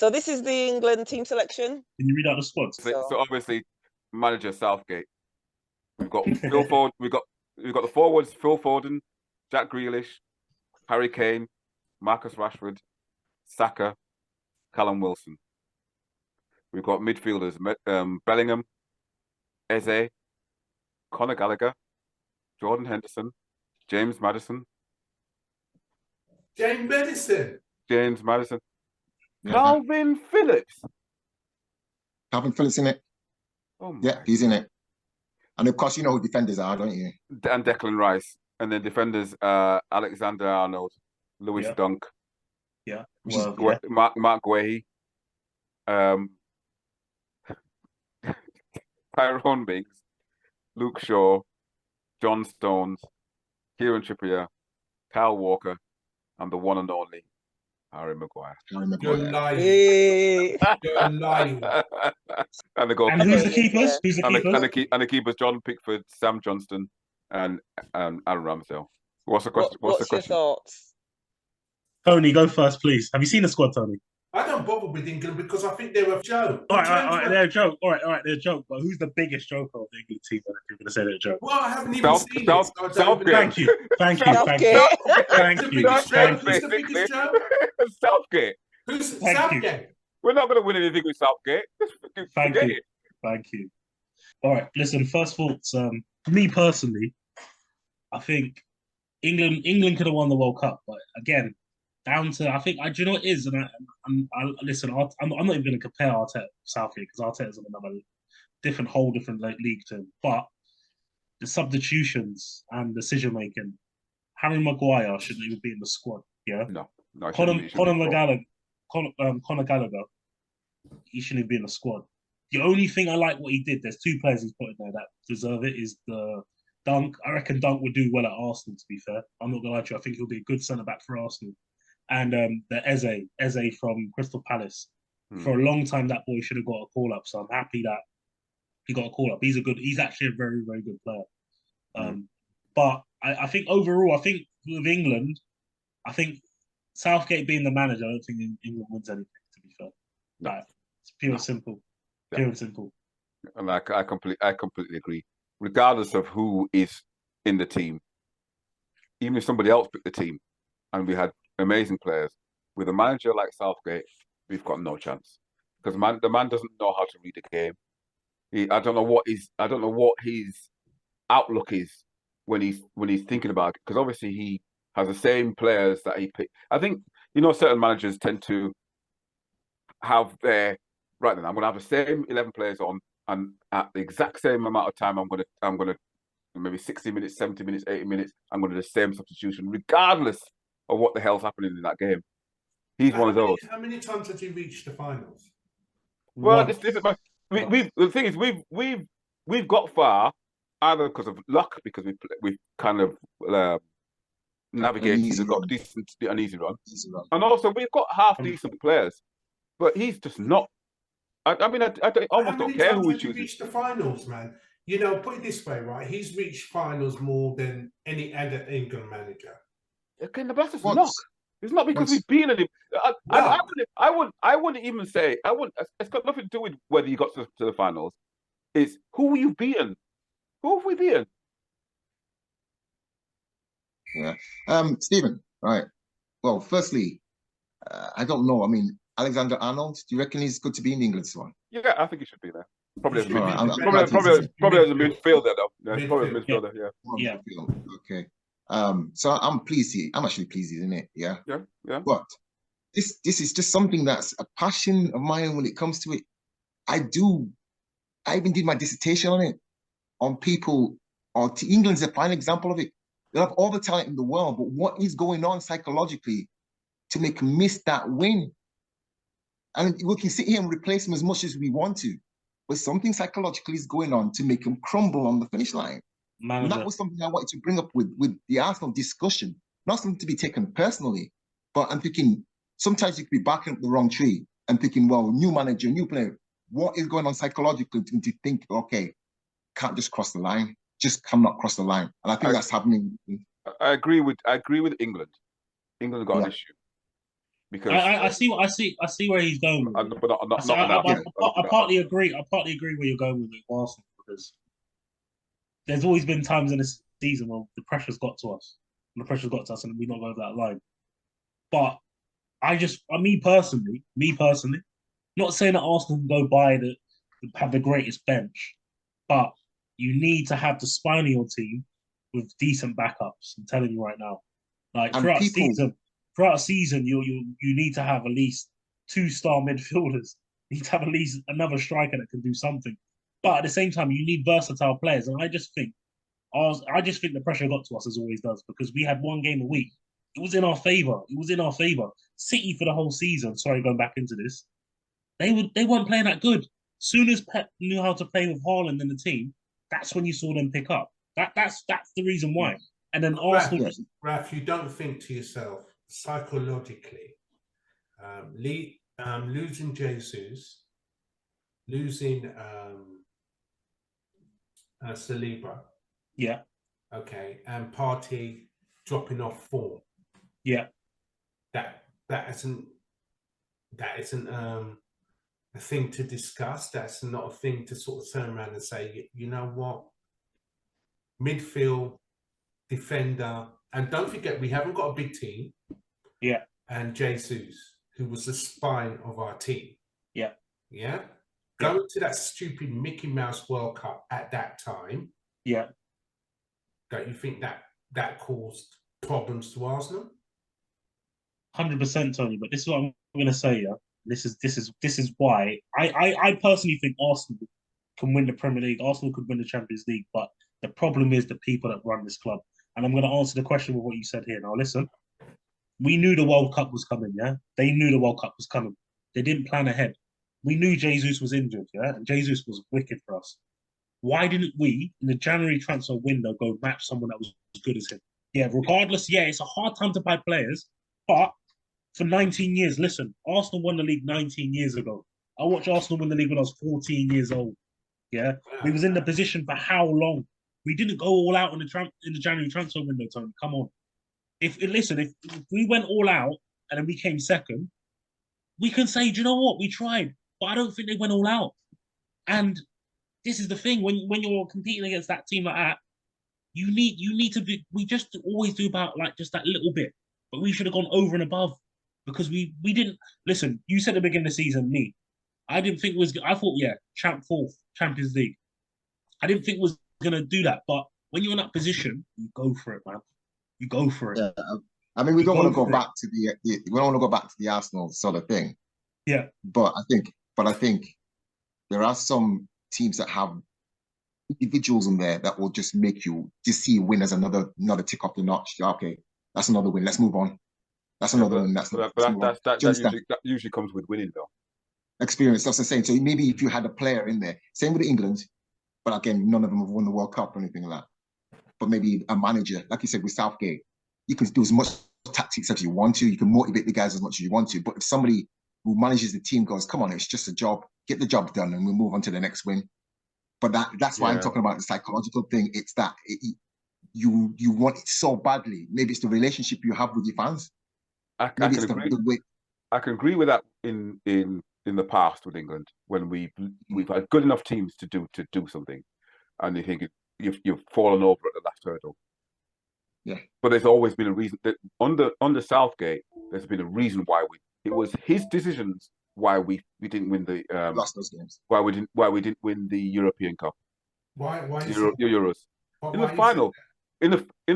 So this is the England team selection. Can you read out the squads? So obviously, manager Southgate. We've got Phil Foden. We've got the forwards: Phil Foden, Jack Grealish, Harry Kane, Marcus Rashford, Saka, Callum Wilson. We've got midfielders: Billingham, Eze, Conor Gallagher, Jordan Henderson, James Maddison. Kalvin Phillips. Kalvin Phillips in it. Oh yeah, he's in it. And of course, you know who defenders are, don't you? And Declan Rice. And then defenders, Alexander-Arnold, Lewis Dunk. Yeah. Marc Guehi. Tyrone Mings, Luke Shaw, Johnstone, Kieran Trippier, Kyle Walker, and the one and only Hary Maguire. You're lying. You're lying. And the goalkeepers. And who's the keepers? Who's the keepers? And the keepers: John Pickford, Sam Johnstone, and Aaron Ramsdale. What's the question? What's your thoughts? Tony, go first, please. Have you seen the squad, Tony? I don't bother with England because I think they're a joke. All right, they're a joke. All right, they're a joke. But who's the biggest joker of the England team? If you're going to say they're a joke. Well, I haven't even seen it. Thank you. Who's the biggest joke? Southgate. Who's Southgate? We're not going to win anything with Southgate. Thank you. All right, listen. First thoughts. Me personally, I think England could have won the World Cup, but again, down to do you know what it is? And listen, I'm not even going to compare Arteta to Southgate because Arteta's on another whole different league to him. But the substitutions and decision making, Hary Maguire shouldn't even be in the squad. Yeah, no. Conor Gallagher, he shouldn't be in the squad. The only thing I like what he did, there's two players he's put in there that deserve it, is the Dunk. I reckon Dunk would do well at Arsenal, to be fair. I'm not going to lie to you. I think he'll be a good centre-back for Arsenal. And the Eze from Crystal Palace. For a long time, that boy should have got a call-up, so I'm happy that he got a call-up. He's actually a very, very good player. But I think overall, with England, I think Southgate being the manager, I don't think England wins anything, to be fair. Like, it's pure and simple. Pure and simple. And I completely agree. Regardless of who is in the team, even if somebody else picked the team and we had amazing players, with a manager like Southgate, we've got no chance. Because the man doesn't know how to read a game. I don't know what his outlook is when he's thinking about it. Because obviously he has the same players that he picked. I think certain managers tend to have their right then. I'm going to have the same 11 players on, and at the exact same amount of time, I'm gonna maybe 60 minutes, 70 minutes, 80 minutes. I'm going to do the same substitution, regardless of what the hell's happening in that game. He's one of those. How many times have you reached the finals? Well, it's different. The thing is, we've got far either because of luck, because we've kind of navigated, we've got an easy run, and also we've got half decent players, but he's just not. I almost don't care who we choose. Reached the finals, man. Put it this way, right? He's reached finals more than any other England manager. Okay, but that's just luck. It's not because we've beaten him. I wouldn't even say. It's got nothing to do with whether you got to the finals. It's who you've beaten. Who have we beaten? Yeah. Stephen, right. Well, firstly, I don't know. I mean, Alexander-Arnold, do you reckon he's good to be in the England squad? Yeah, I think he should be there. Probably as a midfielder, though. Yeah, probably a midfielder, yeah. Okay. So I'm pleased. I'm actually pleased, isn't it? Yeah. Yeah. But this is just something that's a passion of mine when it comes to it. I even did my dissertation on it, on people. England's a fine example of it. They have all the talent in the world, but what is going on psychologically to make them miss that win? And we can sit here and replace them as much as we want to, but something psychologically is going on to make them crumble on the finish line. And that was something I wanted to bring up with the Arsenal discussion. Not something to be taken personally, but I'm thinking sometimes you could be backing up the wrong tree and thinking, well, new manager, new player. What is going on psychologically to think, okay, can't just cross the line, just cannot cross the line. And I think that's happening. I agree with England. England got an issue. because I see where he's going with it. but not now. I partly agree. I partly agree where you're going with it, Arsenal, because there's always been times in this season where the pressure's got to us, and we not go over that line. But me personally, not saying that Arsenal can go by have the greatest bench, but you need to have the spine of your team with decent backups. I'm telling you right now, like throughout a season, you need to have at least 2-star midfielders. You need to have at least another striker that can do something. But at the same time, you need versatile players, and I just think the pressure got to us as always does, because we had one game a week. It was in our favour. City for the whole season. Sorry, going back into this, they weren't playing that good. Soon as Pep knew how to play with Haaland in the team, that's when you saw them pick up. That's the reason why. And then Arsenal. Raf, you don't think to yourself psychologically, losing Jesus, losing Saliba, yeah, okay, and Partey dropping off form, yeah, that isn't a thing to discuss. That's not a thing to sort of turn around and say, you know what, midfield, defender, and don't forget we haven't got a big team. Yeah, and Jesus, who was the spine of our team. Yeah, yeah. Going to that stupid Mickey Mouse World Cup at that time. Yeah. Don't you think that caused problems to Arsenal? 100%, Tony. But this is what I'm going to say. Yeah, this is why I personally think Arsenal can win the Premier League. Arsenal could win the Champions League, but the problem is the people that run this club. And I'm going to answer the question with what you said here. Now, listen, we knew the World Cup was coming. Yeah, they knew the World Cup was coming. They didn't plan ahead. We knew Jesus was injured. Yeah, and Jesus was wicked for us. Why didn't we, in the January transfer window, go match someone that was as good as him? Yeah, regardless, yeah, it's a hard time to buy players, but for 19 years, listen, Arsenal won the league 19 years ago. I watched Arsenal win the league when I was 14 years old. Yeah, we was in the position for how long? We didn't go all out in the January transfer window, Tony. Come on. If we went all out and then we came second, we can say, do you know what? We tried, but I don't think they went all out. And this is the thing, when you're competing against that team like that, you need to be. We just always do about like just that little bit, but we should have gone over and above, because we didn't listen. You said at the beginning of the season, I didn't think it was. I thought, yeah, fourth Champions League. I didn't think it was gonna do that, but when you're in that position, you go for it, man. You go for it. Yeah, I mean, we don't want to go back to we don't want to go back to the Arsenal sort of thing. Yeah, but I think there are some teams that have individuals in there that will just make you just see a win as another tick off the notch. Okay, that's another win. Let's move on. That's another win. That usually comes with winning, though. Experience. That's the same. So maybe if you had a player in there, same with England, but again, none of them have won the World Cup or anything like that. But maybe a manager, like you said with Southgate, you can do as much tactics as you want to. You can motivate the guys as much as you want to. But if somebody who manages the team goes, come on, it's just a job, get the job done, and we'll move on to the next win. But that's why I'm talking about the psychological thing. It's that you want it so badly. Maybe it's the relationship you have with your fans. I can agree with that in the past with England, when we've had good enough teams to do something, and you think you've fallen over at the last hurdle. Yeah. But there's always been a reason that under Southgate, there's been a reason why it was his decisions why we didn't win the lost those games. Why we didn't win the European Cup. Why Euros. In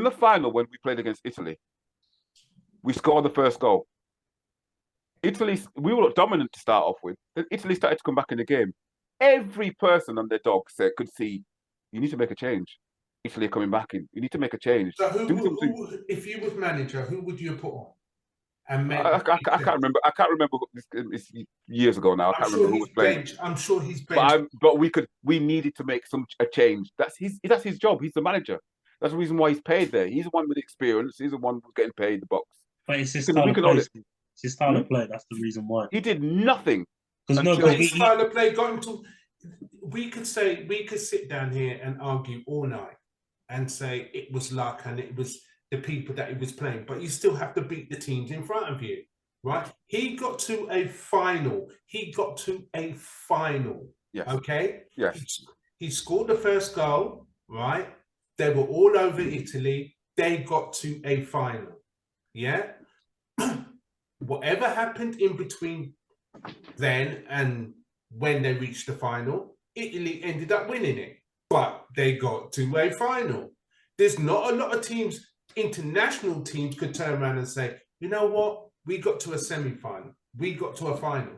the final when we played against Italy, we scored the first goal. Italy, we were dominant to start off with. Then Italy started to come back in the game. Every person on their dog could see, you need to make a change. Italy are coming back in. You need to make a change. So who, if you was manager, who would you put on? And I can't remember. I can't remember. It's years ago now. I can't remember who was playing. I'm sure he's bench. But we needed to make a change. That's his job. He's the manager. That's the reason why he's paid there. He's the one with experience. He's the one who's getting paid the bucks. But it's his style of play. It's his style of play. That's the reason why. He did nothing. His style of play got him to. We could sit down here and argue all night and say it was luck and it was the people that he was playing, but you still have to beat the teams in front of you. right? He got to a final. Yes. Okay? Yes. He scored the first goal, right? They were all over Italy. They got to a final. Yeah? Whatever happened in between then and when they reached the final, Italy ended up winning it. But they got to a final. There's not a lot of teams, international teams, could turn around and say, you know what? We got to a semi-final. We got to a final.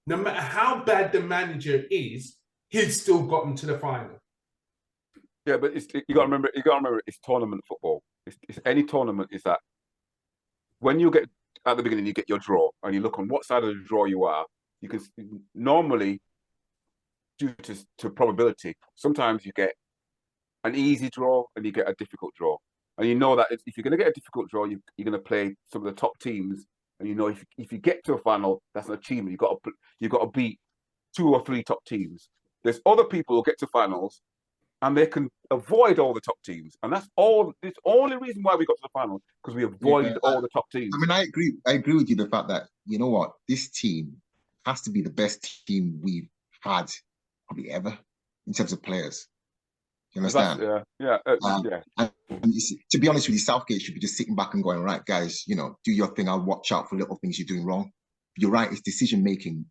No matter how bad the manager is, he's still gotten to the final. Yeah, but you got to remember. It's tournament football. It's any tournament. Is that when you get at the beginning, you get your draw, and you look on what side of the draw you are. You can normally, due to probability, sometimes you get an easy draw and you get a difficult draw, and you know that if you're going to get a difficult draw, you're going to play some of the top teams, and you know if you get to a final, that's an achievement. You got to beat 2 or 3 top teams. There's other people who get to finals and they can avoid all the top teams, and that's all. It's the only reason why we got to the final, because we avoided all the top teams. I mean, I agree with you. The fact that, you know what, this team has to be the best team we've had probably ever in terms of players. You understand? Yeah. And to be honest with you, Southgate should be just sitting back and going, right, guys, you know, do your thing. I'll watch out for little things you're doing wrong. You're right. It's decision making.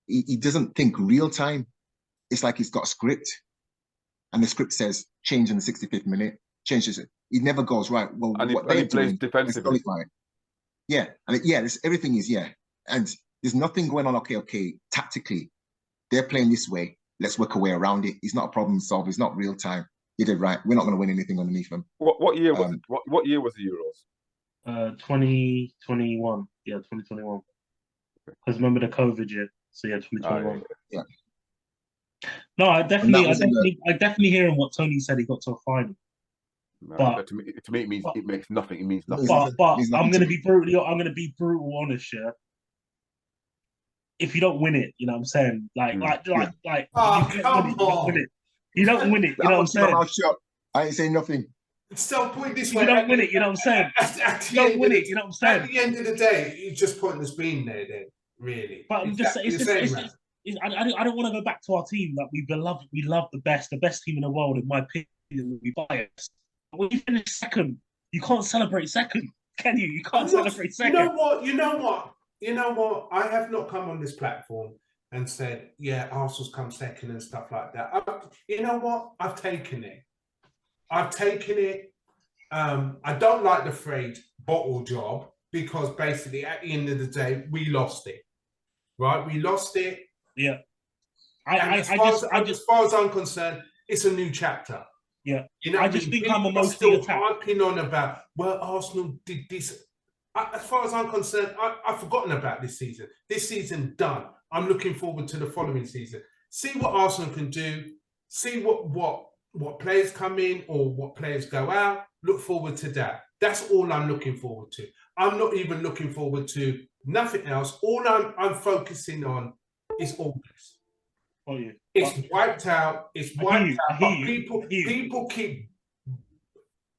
He doesn't think real time. It's like he's got a script, and the script says change in the 65th minute, changes it. He never goes, right, well, and what he they're plays doing, defensively. Yeah, and everything is, and there's nothing going on. Okay, tactically, they're playing this way. Let's work a way around it. It's not a problem solver. It's not real time. He did right. We're not going to win anything underneath them. What year was it? What year was the Euros? 2021. Yeah, 2021. Because remember the COVID year. So yeah, 2021. Yeah. No, I definitely hear what Tony said. He got to a final. No, but to me, it makes nothing. It means nothing. But I'm going to be brutal honest, yeah. If you don't win it, you know what I'm saying? Come on. You don't win it, you know what I'm saying? I ain't saying nothing. Still point this way. You don't win it, you know what I'm saying? You don't win it, you know what I'm saying? At the end of the day, it's just pointless being there then, really. But I'm just saying, I don't want to go back to our team that we love the best team in the world, in my opinion, we biased. When you finish second, you can't celebrate second, can you? You can't celebrate second. You know what? I have not come on this platform and said, yeah, Arsenal's come second and stuff like that. You know what? I've taken it. I don't like the phrase bottle job, because basically at the end of the day, we lost it. Right? We lost it. Yeah. As far as I'm concerned, it's a new chapter. Yeah. You know, I just think I'm emotionally attacked. Harping on about, well, Arsenal did this. As far as I'm concerned, I've forgotten about this season. This season done. I'm looking forward to the following season. See what Arsenal can do. See what players come in or what players go out. Look forward to that. That's all I'm looking forward to. I'm not even looking forward to nothing else. All I'm focusing on is August. Oh, yeah. It's wiped out. It's wiped out. But people keep.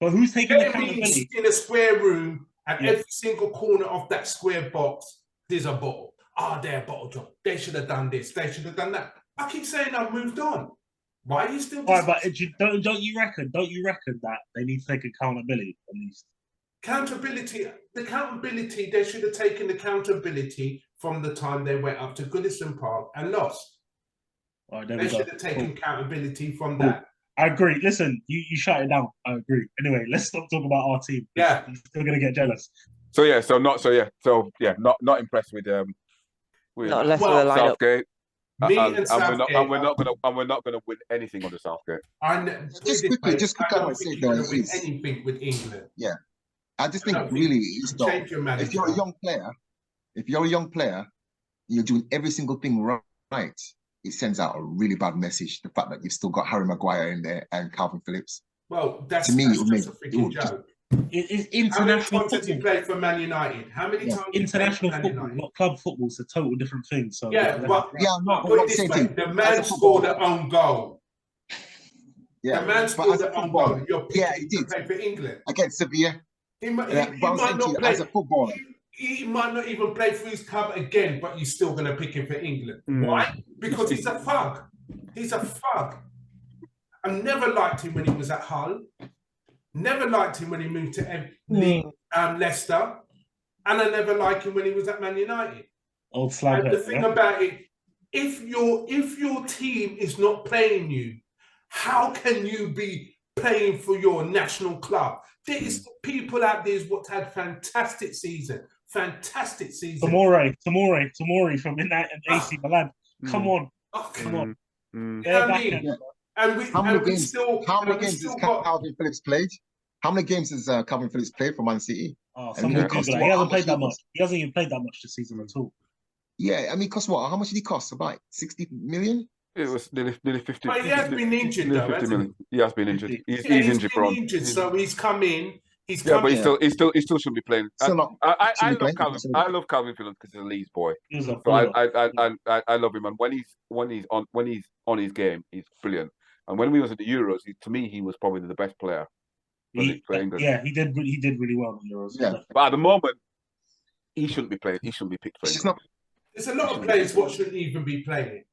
But who's taking the accountability? In a square room, and every single corner of that square box, there's a bottle. They're a bottle job. They should have done this. They should have done that. I keep saying I've moved on. Why are you still? All right, but don't you reckon that they need to take accountability at least? The accountability. They should have taken accountability from the time they went up to Goodison Park and lost. All right, they should have taken accountability from that. I agree. Listen, you shut it down. I agree. Anyway, let's stop talking about our team. Yeah, I'm still gonna get jealous. Not impressed with not less with the lineup. Southgate. And Southgate, we're not gonna win anything under Southgate. Just quickly, I want to say though, win anything with England. Yeah, I just think really is though, if you're a young player, you're doing every single thing right. It sends out a really bad message. The fact that you've still got Hary Maguire in there and Kalvin Phillips. Well, to me, it would make a freaking joke. It's international football. He played for Man United. How many times? International football, not club football. It's a total different thing. So I'm not saying the man scored their own goal. Yeah, the man scored their own goal. He did play for England against Sevilla. He might not play as a footballer. he might not even play for his club again, but you're still going to pick him for England. Why? Because he's a thug. He's a thug. I never liked him when he was at Hull. Never liked him when he moved to Leicester. And I never liked him when he was at Man United. Old slab. And the thing about it, if your team is not playing you, how can you be playing for your national club? There is people out there what had fantastic season. Tomori from in that AC Milan. Come on. Come on. How many games has Kalvin Phillips played? How many games has Kalvin Phillips played for Man City? Oh, he hasn't played that much. He hasn't even played that much this season at all. Yeah, I mean, cost what? How much did he cost? About 60 million? It was nearly 50. But he has been injured, though, hasn't he? He has been injured. He's injured prone. So he's come in. But he still shouldn't be playing. I love Kalvin Phillips because he's a Leeds boy. So I love him, and when he's on his game, he's brilliant. And when we was at the Euros, to me he was probably the best player for England. Yeah, he did really well in the Euros. Yeah. But at the moment, he shouldn't be playing. He shouldn't be picked for England. There's a lot of players what shouldn't even be playing.